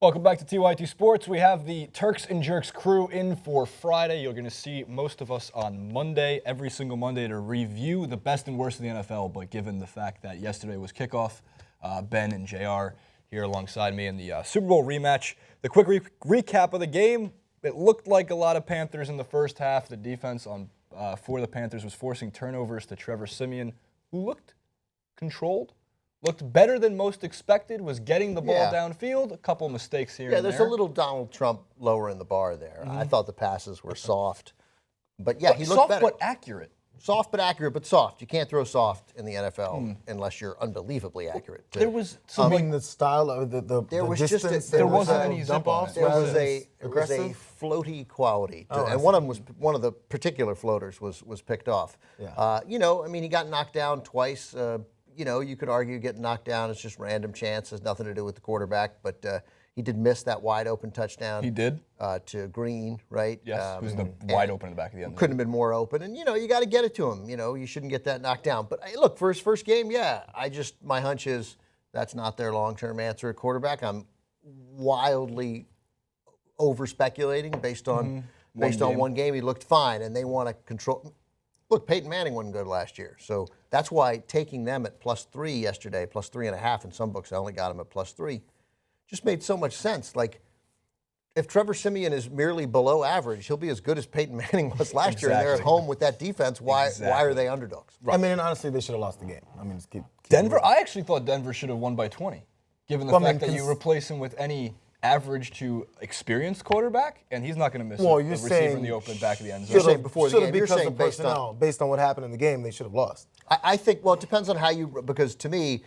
Welcome back to TYT Sports. We have the Turks and Jerks crew in for Friday. You're going to see most of us on Monday, every single Monday, to review the best and worst of the NFL. But given the fact that yesterday was kickoff, Ben and JR here alongside me in the Super Bowl rematch. The quick recap of the game, it looked like a lot of Panthers in the first half. The defense for the Panthers was forcing turnovers to Trevor Siemian, who looked controlled. Looked better than most expected, was getting the ball downfield, a couple mistakes here and there. Yeah, there's a little Donald Trump lower in the bar there. I thought the passes were soft. But yeah, he looked soft better. But accurate. Soft but accurate, but soft. You can't throw soft in the NFL unless you're unbelievably accurate. There was I mean, the style of the distance. There wasn't any zip off. There was a floaty quality to it. And one of the particular floaters was picked off. Yeah. He got knocked down twice. You could argue getting knocked down is just random chance. Has nothing to do with the quarterback. But he did miss that wide open touchdown. He did? To Green, right? Yes, it was wide open in the back of the end zone. Couldn't have been more open. And, you got to get it to him. You shouldn't get that knocked down. But, look, for his first game, my hunch is that's not their long-term answer at quarterback. I'm wildly over-speculating based on one game. He looked fine, and they want to control. Look, Peyton Manning wasn't good last year. So that's why taking them at +3 yesterday, +3.5 in some books, I only got them at +3, just made so much sense. Like, if Trevor Siemian is merely below average, he'll be as good as Peyton Manning was last year, and they're at home with that defense. Why are they underdogs? Right. I mean, and honestly, they should have lost the game. I mean, keep Denver, I actually thought Denver should have won by 20, given the fact that you replace him with any average to experienced quarterback, and he's not going to miss a receiver in the open back of the end zone. You're saying before the game. Because you're saying of personnel, based on what happened in the game, they should have lost. I think, it depends on how because to me,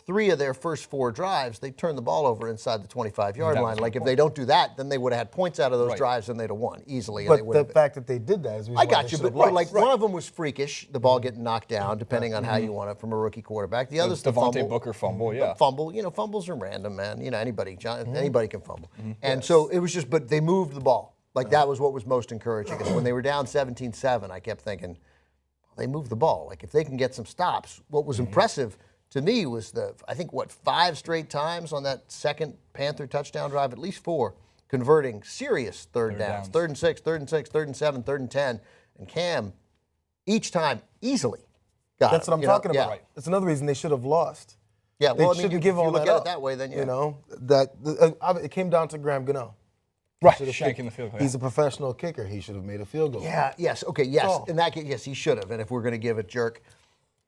three of their first four drives, they turned the ball over inside the 25-yard line. Like, if they don't do that, then they would have had points out of those drives and they'd have won easily. But the fact that they did that is I got you, but one of them was freakish, the ball getting knocked down, depending on how you want it from a rookie quarterback. The other's the fumble. Booker fumble, Fumble, fumbles are random, man. Anybody can fumble. And so it was just, but they moved the ball. Like, that was what was most encouraging. Because when they were down 17-7, I kept thinking, they moved the ball. Like, if they can get some stops, what was impressive to me was 5 straight times on that second Panther touchdown drive, at least 4, converting serious third downs. 3rd and 6, 3rd and 6, 3rd and 7, 3rd and 10. And Cam, each time, easily got That's it. what I'm talking about. Right. That's another reason they should have lost. Yeah, they shouldn't give all that up. If you look at it that way, then it came down to Gano. Right, shanking the field goal. He's a professional kicker. He should have made a field goal. Yeah, yes, okay, yes. In that case, yes, he should have. And if we're going to give it jerk,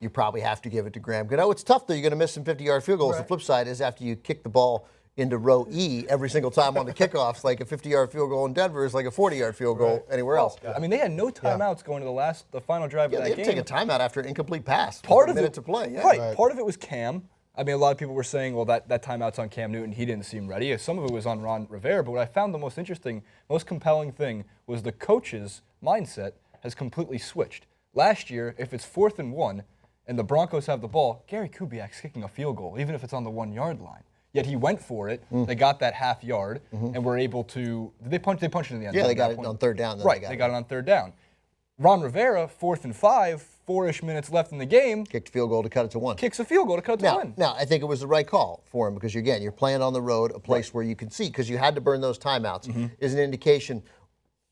you probably have to give it to Gano. It's tough, though. You're going to miss some 50-yard field goals. Right. The flip side is after you kick the ball into row E every single time on the kickoffs, like a 50-yard field goal in Denver is like a 40-yard field goal anywhere else. I mean, they had no timeouts going to the final drive of that game. They had to take a timeout after an incomplete pass. Part of it to play. Yeah. Right. Part of it was Cam. I mean, a lot of people were saying, well, that timeout's on Cam Newton. He didn't seem ready. Some of it was on Ron Rivera. But what I found the most interesting, most compelling thing was the coach's mindset has completely switched. Last year, if it's 4th and 1 and the Broncos have the ball, Gary Kubiak's kicking a field goal, even if it's on the 1-yard line. Yet he went for it. They got that half yard and were able to. Did they punch? They punched it in the end zone. Yeah, they got it on 3rd down. Right, they got it on 3rd down. Ron Rivera, 4th and 5, 4-ish minutes left in the game. Kicked a field goal to cut it to 1. Kicks a field goal to cut it to 1. Now, I think it was the right call for him because, again, you're playing on the road, a place where you can see, because you had to burn those timeouts, is an indication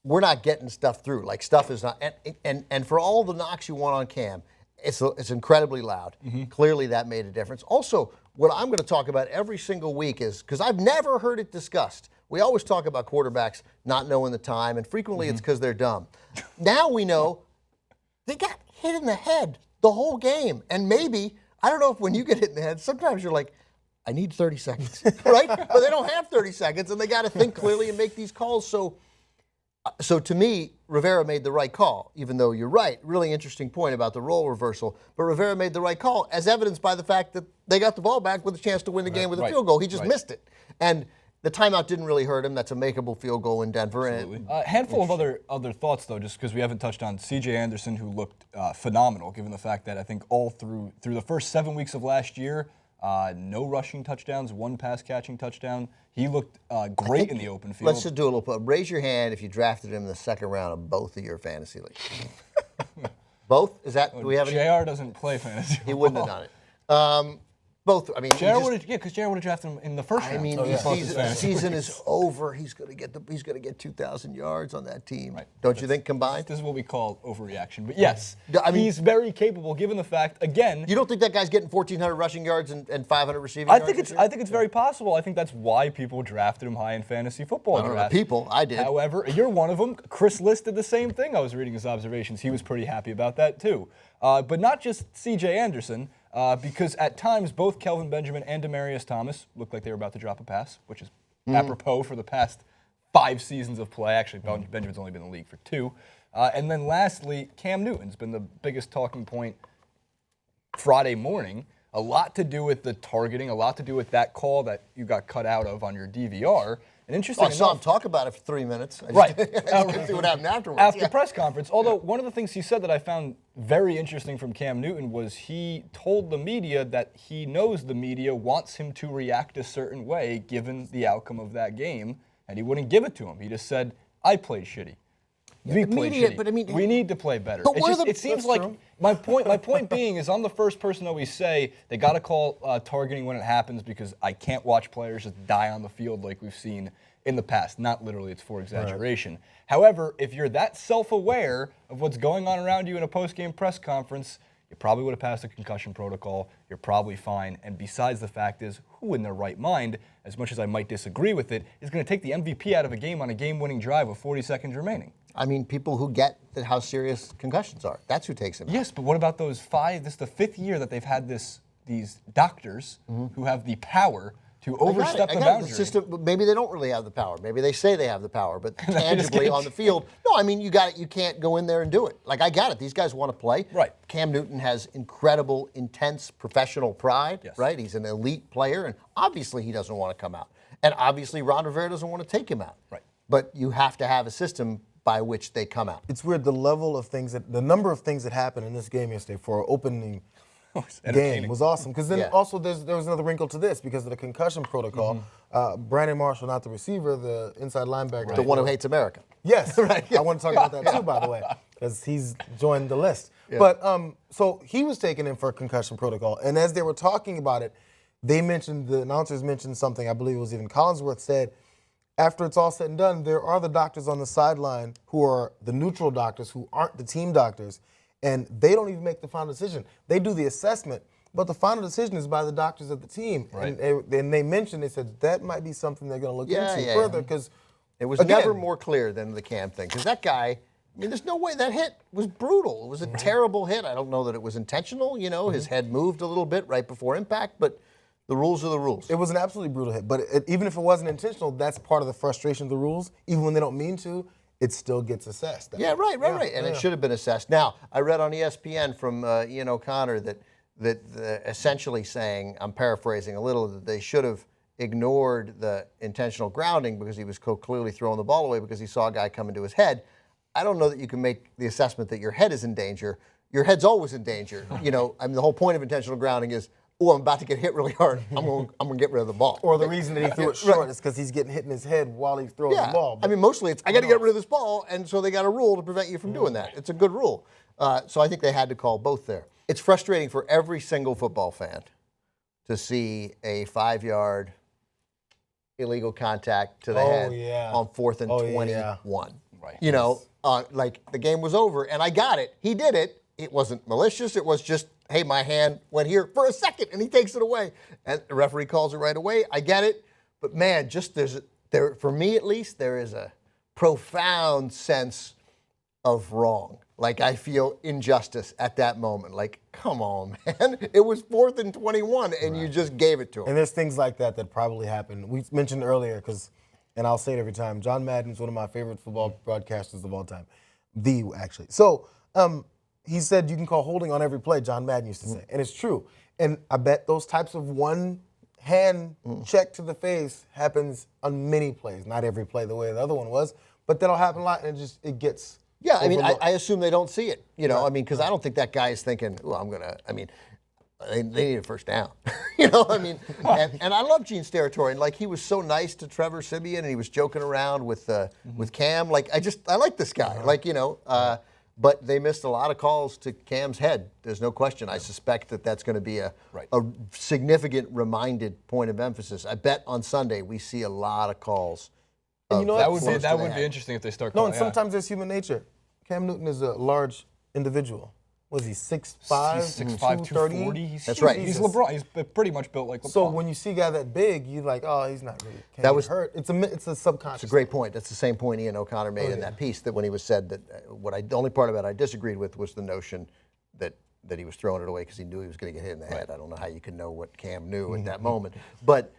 we're not getting stuff through. Like, stuff is not. And for all the knocks you want on Cam, it's incredibly loud. Clearly that made a difference. Also, what I'm going to talk about every single week is, because I've never heard it discussed, we always talk about quarterbacks not knowing the time, and frequently it's because they're dumb. Now we know they got hit in the head the whole game. And maybe, I don't know if when you get hit in the head, sometimes you're like, I need 30 seconds, right? But they don't have 30 seconds, and they got to think clearly and make these calls. So to me, Rivera made the right call, even though you're right. Really interesting point about the role reversal. But Rivera made the right call, as evidenced by the fact that they got the ball back with a chance to win the game with a field goal. He just missed it. And the timeout didn't really hurt him. That's a makeable field goal in Denver. Absolutely. A handful of other thoughts, though, just because we haven't touched on C.J. Anderson, who looked phenomenal, given the fact that I think all through the first 7 weeks of last year, no rushing touchdowns, 1 pass-catching touchdown. He looked great in the open field. Let's just do a little. Raise your hand if you drafted him in the 2nd round of both of your fantasy leagues. Both? Is that? Do we have any? JR doesn't play fantasy. He wouldn't have done it. both. I mean, because Jared would have drafted him in the first round. I mean, the season is over. He's going to get 2,000 yards on that team. Right. Don't you think combined? This is what we call overreaction. But yes, I mean, he's very capable given the fact, again. You don't think that guy's getting 1,400 rushing yards and 500 receiving yards? I think it's very possible. I think that's why people drafted him high in fantasy football. I don't know, people, I did. However, you're one of them. Chris List did the same thing. I was reading his observations. He was pretty happy about that too. But not just C.J. Anderson, because at times both Kelvin Benjamin and Demaryius Thomas looked like they were about to drop a pass, which is apropos for the past 5 seasons of play. Actually, Benjamin's only been in the league for 2. And then lastly, Cam Newton's been the biggest talking point Friday morning. A lot to do with the targeting, a lot to do with that call that you got cut out of on your DVR. And interesting I saw him talk about it for 3 minutes. Right. I didn't see what happened afterwards. After the press conference. Although one of the things he said that I found very interesting from Cam Newton was he told the media that he knows the media wants him to react a certain way given the outcome of that game, and he wouldn't give it to him. He just said, I played shitty. We played shitty. But I mean, we need to play better. But it seems like my point being is I'm the first person to always say they got to call targeting when it happens because I can't watch players just die on the field like we've seen in the past. Not literally, it's for exaggeration. Right. However, if you're that self-aware of what's going on around you in a post-game press conference, you probably would have passed a concussion protocol. You're probably fine. And besides, the fact is, who in their right mind, as much as I might disagree with it, is going to take the MVP out of a game on a game-winning drive with 40 seconds remaining? I mean, people who get how serious concussions are. That's who takes them. Yes, but what about those 5? This is the 5th year that they've had these doctors who have the power to overstep the boundary. The system, maybe they don't really have the power. Maybe they say they have the power, but tangibly on the field, no. I mean, you got it. You can't go in there and do it. Like I got it. These guys want to play. Right. Cam Newton has incredible, intense professional pride. Yes. Right. He's an elite player, and obviously he doesn't want to come out. And obviously Ron Rivera doesn't want to take him out. Right. But you have to have a system by which they come out. It's weird the number of things that happened in this game yesterday for our opening game was awesome. Because then also there was another wrinkle to this because of the concussion protocol. Brandon Marshall, not the receiver, the inside linebacker. The one who hates America. Yes, right. I want to talk about that too, by the way, because he's joined the list. Yeah. But so he was taken in for a concussion protocol, and as they were talking about it, the announcers mentioned something. I believe it was even Collinsworth said, after it's all said and done, there are the doctors on the sideline who are the neutral doctors who aren't the team doctors, and they don't even make the final decision. They do the assessment, but the final decision is by the doctors of the team. Right. And they mentioned, they said that might be something they're going to look into further because it was never more clear than the Cam thing. Because that guy, I mean, there's no way that hit was brutal. It was a terrible hit. I don't know that it was intentional. You know, his head moved a little bit right before impact, but the rules are the rules. It was an absolutely brutal hit, but even if it wasn't intentional, that's part of the frustration of the rules. Even when they don't mean to, it still gets assessed. Right. And it should have been assessed. Now, I read on ESPN from Ian O'Connor that essentially saying, I'm paraphrasing a little, that they should have ignored the intentional grounding because he was clearly throwing the ball away because he saw a guy come into his head. I don't know that you can make the assessment that your head is in danger. Your head's always in danger. You know, I mean, the whole point of intentional grounding is, oh, I'm about to get hit really hard. I'm going to get rid of the ball. Or the reason that he threw it short is because he's getting hit in his head while he's throwing the ball. I mean, mostly it's, I got to get rid of this ball, and so they got a rule to prevent you from doing that. It's a good rule. So I think they had to call both there. It's frustrating for every single football fan to see a 5-yard illegal contact to the head on 4th and 21. Right. You know, like the game was over, and I got it. He did it. It wasn't malicious. It was just, hey, my hand went here for a second, and he takes it away. And the referee calls it right away. I get it. But, man, just for me at least, there is a profound sense of wrong. Like, I feel injustice at that moment. Like, come on, man. It was 4th and 21, and you just gave it to him. And there's things like that probably happened. We mentioned earlier, and I'll say it every time, John Madden's one of my favorite football broadcasters of all time. Actually. So, he said you can call holding on every play, John Madden used to say. And it's true. And I bet those types of one-hand check to the face happens on many plays. Not every play the way the other one was, but that'll happen a lot, and it gets I mean, I assume they don't see it. You know, I mean, because I don't think that guy is thinking, they need a first down. You know, I mean, and I love Gene's territory. And, like, he was so nice to Trevor Siemian, and he was joking around with Cam. Like, I like this guy. Like, you know, But they missed a lot of calls to Cam's head. There's no question. I suspect that that's going to be a significant reminded point of emphasis. I bet on Sunday we see a lot of calls. And you know That would be interesting if they start No, calling. and sometimes there's human nature. Cam Newton is a large individual. Was he 6'5", He's 6'5", 230? 240. That's right. He's LeBron. He's pretty much built like LeBron. So when you see a guy that big, you're like, oh, he's not really. That was hurt. It's a subconscious. It's a great point. That's the same point Ian O'Connor made in that piece, that when he was said that the only part of it I disagreed with was the notion that he was throwing it away because he knew he was going to get hit in the head. I don't know how you could know what Cam knew at that moment. But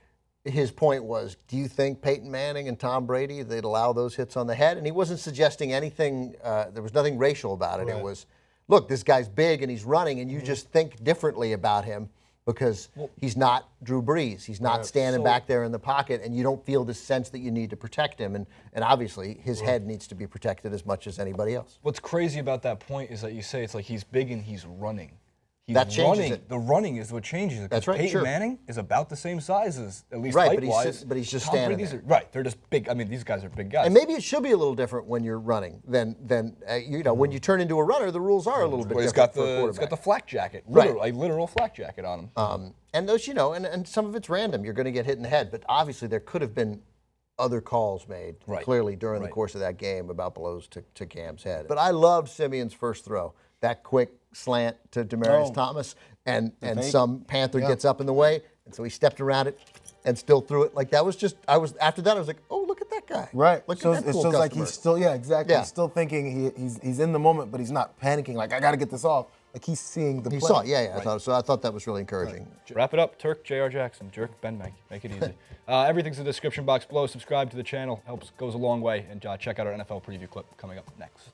his point was, do you think Peyton Manning and Tom Brady, they'd allow those hits on the head? And he wasn't suggesting anything, there was nothing racial about it. It was, look, this guy's big and he's running, and you just think differently about him because he's not Drew Brees. He's not standing back there in the pocket, and you don't feel this sense that you need to protect him. And obviously, his head needs to be protected as much as anybody else. What's crazy about that point is that you say it's like he's big and he's running. That changes running. it. The running is what changes it. That's right, Peyton sure. Manning is about the same size as, at least Right, height-wise. but he's just Tom standing Brady's there. Right, they're just big. I mean, these guys are big guys. And maybe it should be a little different when you're running than when you turn into a runner. The rules are a little bit Well, different for a quarterback. he's got the flak jacket, Right. a literal flak jacket on him. And those, and some of it's random. You're going to get hit in the head, but obviously there could have been other calls made clearly during the course of that game about blows to Cam's head. But I loved Simeon's first throw, that quick slant to Demaryius Thomas, and some Panther gets up in the way, and so he stepped around it and still threw it. Like that was just, after that I was like, oh, look at that guy. Right. Look So at that it cool shows like customer. he's still, exactly. Yeah. He's still thinking he's in the moment, but he's not panicking. Like I got to get this off. Like he's seeing the He play. saw it, I thought that was really encouraging. Wrap it up, Turk, J.R. Jackson, Jerk, Ben, make it easy. Everything's in the description box below. Subscribe to the channel, goes a long way, and check out our NFL preview clip coming up next.